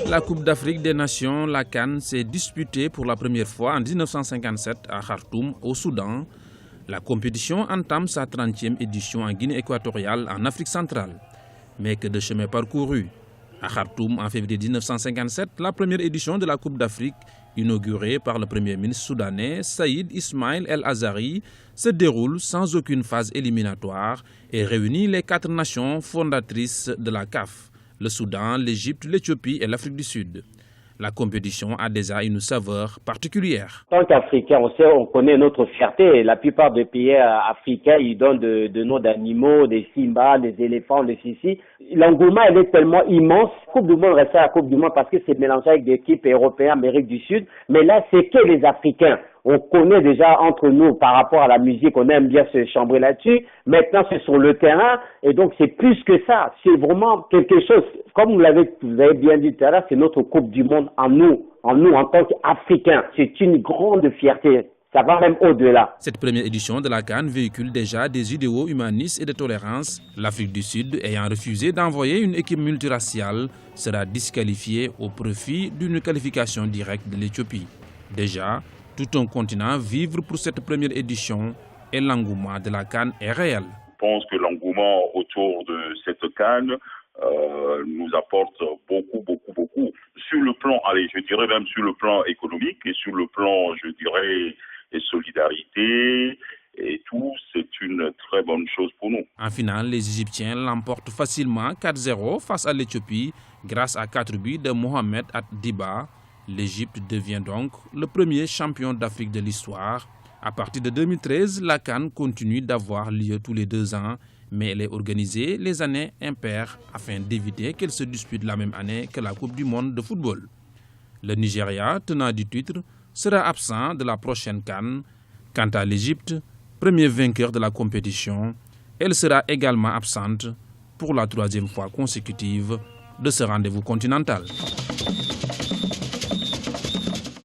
La Coupe d'Afrique des Nations, la CAN, s'est disputée pour la première fois en 1957 à Khartoum, au Soudan. La compétition entame sa 30e édition en Guinée équatoriale, en Afrique centrale. Mais que de chemin parcouru. À Khartoum, en février 1957, la première édition de la Coupe d'Afrique, inaugurée par le Premier ministre soudanais Saïd Ismaïl El Azari, se déroule sans aucune phase éliminatoire et réunit les 4 nations fondatrices de la CAF, le Soudan, l'Égypte, l'Éthiopie et l'Afrique du Sud. La compétition a déjà une saveur particulière. En tant qu'Africains, on connaît notre fierté. La plupart des pays africains, ils donnent de noms d'animaux, des simbas, des éléphants, des sissi. L'engouement, il est tellement immense. La Coupe du Monde reste la Coupe du Monde parce que c'est mélangé avec des équipes européennes, Amérique du Sud. Mais là, c'est que les Africains. On connaît déjà entre nous par rapport à la musique, on aime bien se chambrer là-dessus. Maintenant, c'est sur le terrain et donc c'est plus que ça. C'est vraiment quelque chose, comme vous avez bien dit tout à l'heure, c'est notre Coupe du Monde en nous en tant qu'Africains. C'est une grande fierté. Ça va même au-delà. Cette première édition de la CAN véhicule déjà des idéaux humanistes et de tolérance. L'Afrique du Sud, ayant refusé d'envoyer une équipe multiraciale, sera disqualifiée au profit d'une qualification directe de l'Éthiopie. Déjà, tout un continent vivre pour cette première édition et l'engouement de la CAN est réel. Je pense que l'engouement autour de cette CAN nous apporte beaucoup. Sur le plan, je dirais même sur le plan économique et sur le plan, je dirais, de solidarité et tout, c'est une très bonne chose pour nous. En finale, les Égyptiens l'emportent facilement 4-0 face à l'Éthiopie grâce à 4 buts de Mohamed At-Diba. L'Égypte devient donc le premier champion d'Afrique de l'histoire. À partir de 2013, la CAN continue d'avoir lieu tous les 2 ans, mais elle est organisée les années impaires afin d'éviter qu'elle se dispute la même année que la Coupe du Monde de football. Le Nigeria, tenant du titre, sera absent de la prochaine CAN. Quant à l'Égypte, premier vainqueur de la compétition, elle sera également absente pour la 3e fois consécutive de ce rendez-vous continental.